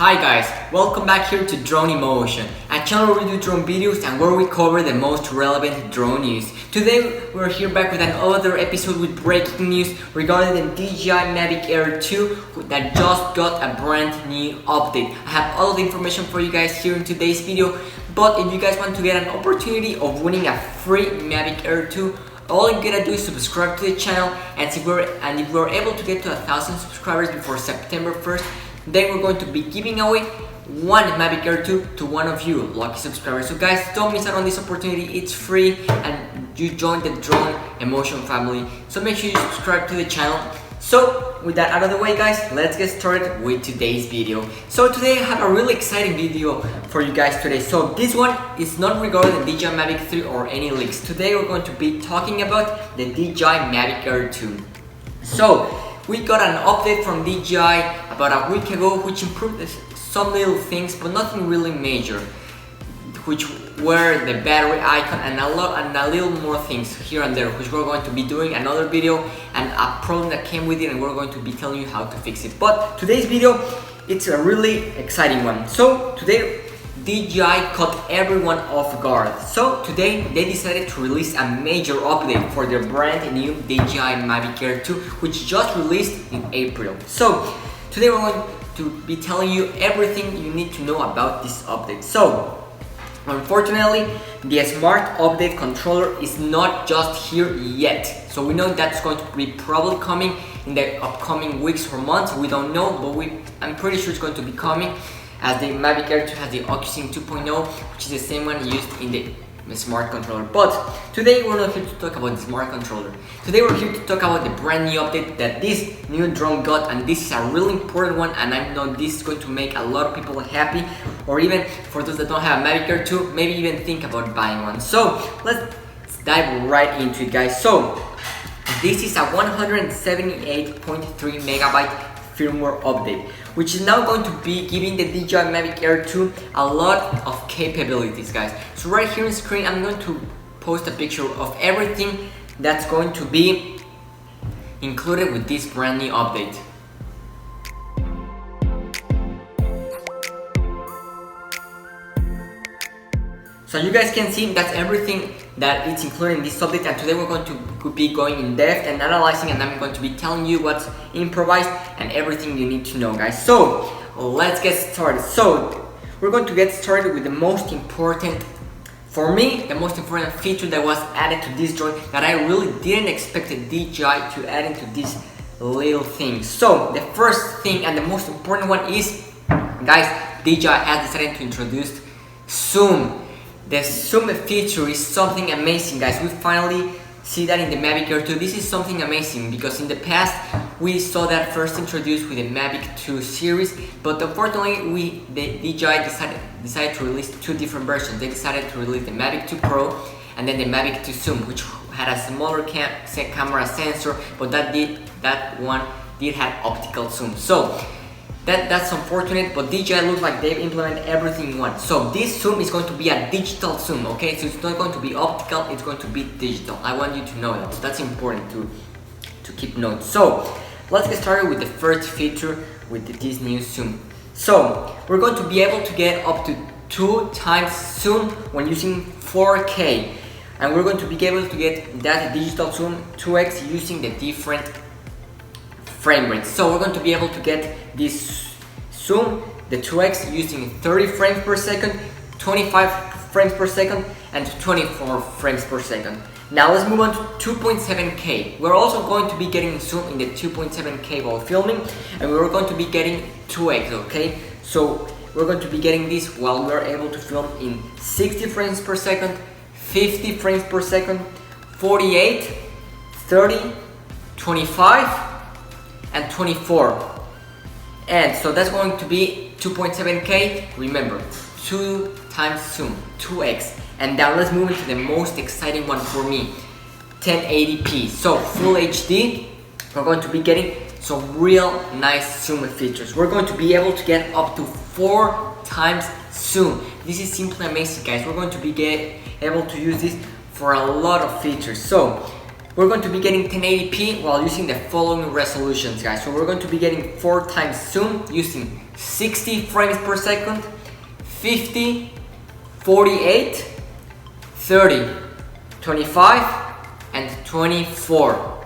Hi guys, welcome back here to Drone Emotion, a channel where we do drone videos and where we cover the most relevant drone news. Today we're here back with another episode with breaking news regarding the DJI Mavic Air 2 that just got a brand new update. I have all the information for you guys here in today's video, but if you guys want to get an opportunity of winning a free Mavic Air 2, all you gotta do is subscribe to the channel, and if we're able to get to 1,000 subscribers before September 1st, then we're going to be giving away one Mavic Air 2 to one of you lucky subscribers. So guys, don't miss out on this opportunity. It's free and you join the Drone Emotion family. So make sure you subscribe to the channel. So with that out of the way guys, let's get started with today's video. So today I have a really exciting video for you guys today. So this one is not regarding the DJI Mavic 3 or any leaks. Today we're going to be talking about the DJI Mavic Air 2. So we got an update from DJI about a week ago which improved some little things but nothing really major, which were the battery icon and a little more things here and there, which we're going to be doing another video and a problem that came with it, and we're going to be telling you how to fix it. But today's video, it's a really exciting one. So today DJI caught everyone off guard. So today they decided to release a major update for their brand new DJI Mavic Air 2, which just released in April. So today we're going to be telling you everything you need to know about this update. So unfortunately, the Smart Update controller is not just here yet. So we know that's going to be probably coming in the upcoming weeks or months. We don't know, but I'm pretty sure it's going to be coming, as the Mavic Air 2 has the OcuSync 2.0, which is the same one used in the smart controller. But today we're not here to talk about the smart controller. Today we're here to talk about the brand new update that this new drone got, and this is a really important one, and I know this is going to make a lot of people happy, or even for those that don't have a Mavic Air 2, maybe even think about buying one. So let's dive right into it guys. So this is a 178.3 megabyte firmware update, which is now going to be giving the DJI Mavic Air 2 a lot of capabilities guys. So right here on the screen I'm going to post a picture of everything that's going to be included with this brand new update. So you guys can see that's everything that it's included in this update, and today we're going to be going in depth and analyzing, and I'm going to be telling you what's improvised and everything you need to know guys. So let's get started. So we're going to get started with the most important, for me, the most important feature that was added to this drone that I really didn't expect the DJI to add into this little thing. So the first thing and the most important one is, guys, DJI has decided to introduce zoom. The zoom feature is something amazing guys. We finally see that in the Mavic Air 2. This is something amazing because in the past we saw that first introduced with the Mavic 2 series, but unfortunately the DJI decided to release two different versions. They decided to release the Mavic 2 Pro and then the Mavic 2 Zoom, which had a smaller camera sensor, but that one did have optical zoom. So that's unfortunate, but DJI looks like they've implemented everything in one. So this zoom is going to be a digital zoom, okay? So it's not going to be optical, it's going to be digital. I want you to know that. So that's important to keep note. So let's get started with the first feature with this new zoom. So we're going to be able to get up to 2 times zoom when using 4K, and we're going to be able to get that digital zoom 2x using the different frame rates. So we're going to be able to get this zoom, the 2x, using 30 frames per second, 25 frames per second, and 24 frames per second. Now let's move on to 2.7K. We're also going to be getting zoom in the 2.7K while filming, and we're going to be getting 2x, okay? So we're going to be getting this while we're able to film in 60 frames per second, 50 frames per second, 48, 30, 25, and 24. And so that's going to be 2.7K. Remember, 2 times zoom, 2x. And now let's move into the most exciting one for me, 1080p. So full HD, we're going to be getting some real nice zoom features. We're going to be able to get up to 4 times zoom. This is simply amazing guys. We're going to be able to use this for a lot of features. So we're going to be getting 1080p while using the following resolutions, guys. So we're going to be getting 4 times zoom using 60 frames per second, 50, 48, 30, 25, and 24.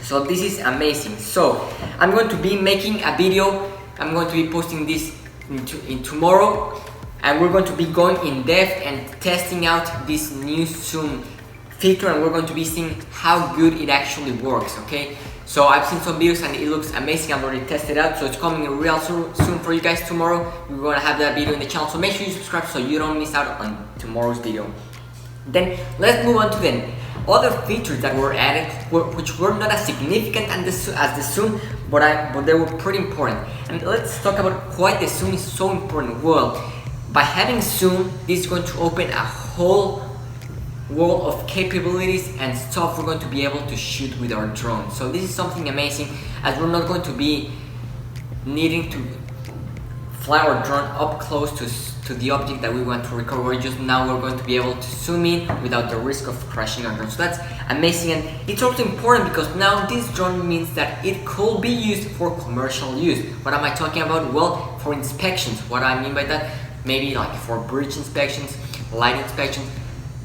So this is amazing. So I'm going to be making a video. I'm going to be posting this in tomorrow, and we're going to be going in depth and testing out this new zoom feature, and we're going to be seeing how good it actually works. Okay, so I've seen some videos and it looks amazing. I've already tested out, so it's coming real soon for you guys tomorrow. We're going to have that video in the channel, so make sure you subscribe so you don't miss out on tomorrow's video. Then let's move on to the other features that were added, which were not as significant as the zoom, but they were pretty important. And let's talk about why the zoom is so important. Well, by having zoom, this is going to open a whole world of capabilities and stuff we're going to be able to shoot with our drone. So this is something amazing, as we're not going to be needing to fly our drone up close to the object that we want to record. We're going to be able to zoom in without the risk of crashing our drone. So that's amazing, and it's also important because now this drone means that it could be used for commercial use. What am I talking about? Well, for inspections. What I mean by that, maybe like for bridge inspections, light inspections,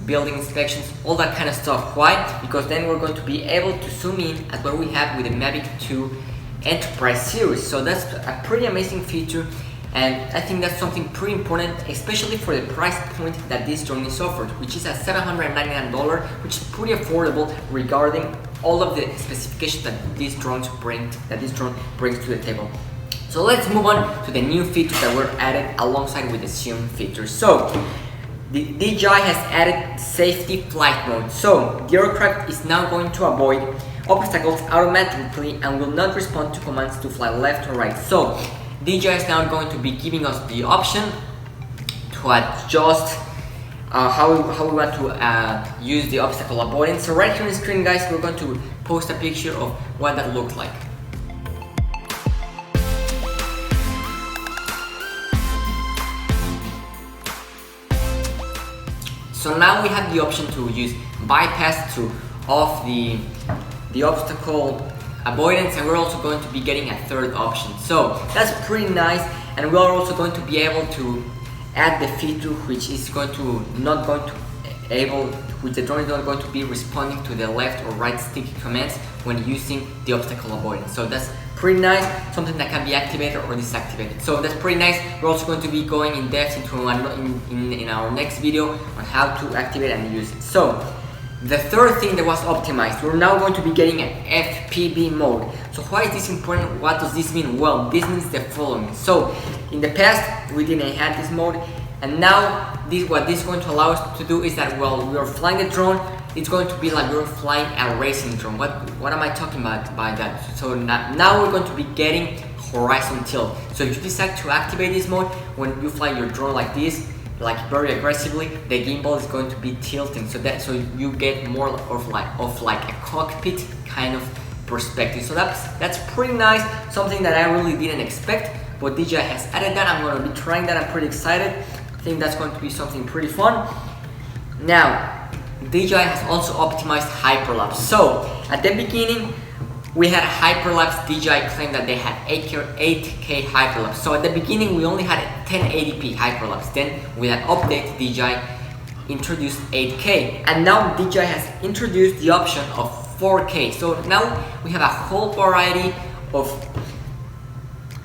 building inspections, all that kind of stuff. Why? Because then we're going to be able to zoom in as what we have with the Mavic 2 Enterprise series. So that's a pretty amazing feature, and I think that's something pretty important, especially for the price point that this drone is offered, which is at $799, which is pretty affordable regarding all of the specifications that this drone brings to the table. So let's move on to the new features that were added alongside with the zoom features. So the DJI has added safety flight mode. So the aircraft is now going to avoid obstacles automatically and will not respond to commands to fly left or right. So DJI is now going to be giving us the option to adjust how we want to use the obstacle avoidance. So right here on the screen, guys, we're going to post a picture of what that looks like. So now we have the option to use bypass to off the obstacle avoidance, and we're also going to be getting a third option. So that's pretty nice, and we are also going to be able to add the feature which the drone is not going to be responding to the left or right stick commands when using the obstacle avoidance. So that's pretty nice, something that can be activated or deactivated. So that's pretty nice. We're also going to be going in depth into in our next video on how to activate and use it. So the third thing that was optimized, we're now going to be getting an FPV mode. So why is this important? What does this mean? Well, this means the following. So in the past, we didn't have this mode, and now what this is going to allow us to do is that while we are flying the drone, it's going to be like we're flying a racing drone. What am I talking about by that? So now we're going to be getting horizon tilt. So if you decide to activate this mode, when you fly your drone like this, like very aggressively, the gimbal is going to be tilting, so you get more of like a cockpit kind of perspective. So that's pretty nice, something that I really didn't expect, but DJI has added that. I'm going to be trying that. I'm pretty excited. I think that's going to be something pretty fun. Now, DJI has also optimized hyperlapse. So at the beginning, we had hyperlapse. DJI claimed that they had 8K hyperlapse. So at the beginning, we only had 1080p hyperlapse. Then with an update, DJI introduced 8K, and now DJI has introduced the option of 4K. So now we have a whole variety of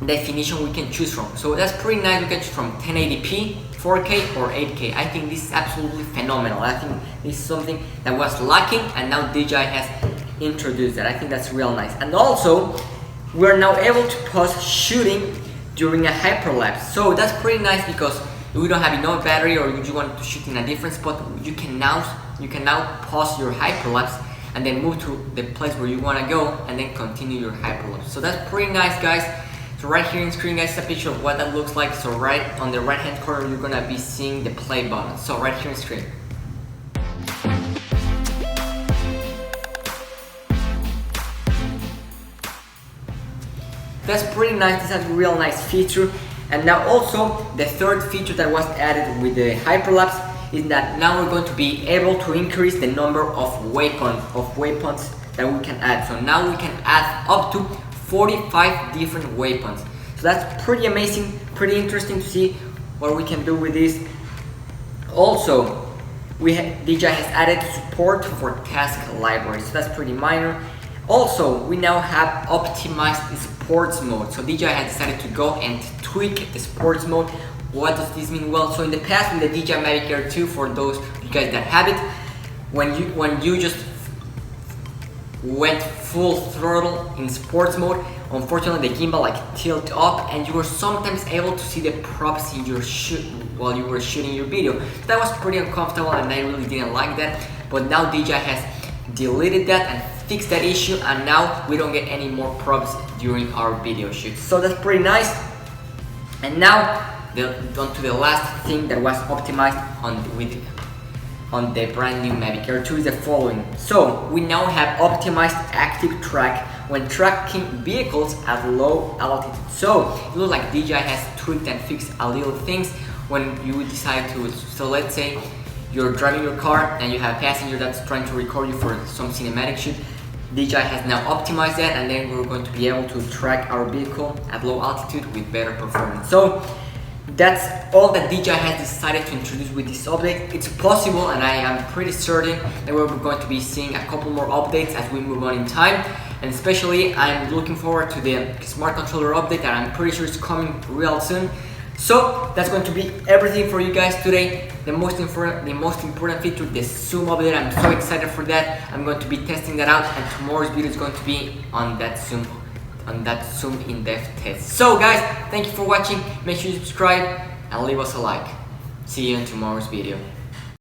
definition we can choose from. So that's pretty nice. We can choose from 1080p, 4K, or 8K. I think this is absolutely phenomenal. I think this is something that was lacking, and now DJI has introduced that. I think that's real nice. And also, we're now able to pause shooting during a hyperlapse. So that's pretty nice, because if we don't have enough battery or you want to shoot in a different spot, you can now pause your hyperlapse and then move to the place where you want to go and then continue your hyperlapse. So that's pretty nice, guys. So right here on screen, guys, a picture of what that looks like. So right on the right hand corner, you're gonna be seeing the play button. So right here on screen. That's pretty nice. This is a real nice feature. And now also the third feature that was added with the hyperlapse is that now we're going to be able to increase the number of weapons that we can add. So now we can add up to 45 different weapons. So that's pretty amazing, pretty interesting to see what we can do with this. Also, DJI has added support for task libraries, so that's pretty minor. Also, we now have optimized sports mode. So DJI has decided to go and tweak the sports mode. What does this mean? Well, so in the past with the DJI Mavic Air 2, for those of you guys that have it, when you just went full throttle in sports mode, unfortunately the gimbal like tilt up and you were sometimes able to see the props in your shoot while you were shooting your video. So that was pretty uncomfortable and I really didn't like that. But now DJI has deleted that and fixed that issue, and now we don't get any more props during our video shoots. So that's pretty nice. And now on to the last thing that was optimized on the brand new Mavic Air 2 is the following. So we now have optimized active track when tracking vehicles at low altitude. So it looks like DJI has tweaked and fixed a little things when you decide to. So let's say you're driving your car and you have a passenger that's trying to record you for some cinematic shoot. DJI has now optimized that, and then we're going to be able to track our vehicle at low altitude with better performance. So that's all that DJI has decided to introduce with this update. It's possible, and I am pretty certain that we're going to be seeing a couple more updates as we move on in time. And especially, I'm looking forward to the smart controller update that I'm pretty sure is coming real soon. So that's going to be everything for you guys today. The most important feature, the zoom update. I'm so excited for that. I'm going to be testing that out, and tomorrow's video is going to be on that zoom in-depth test. So guys, thank you for watching. Make sure you subscribe and leave us a like. See you in tomorrow's video.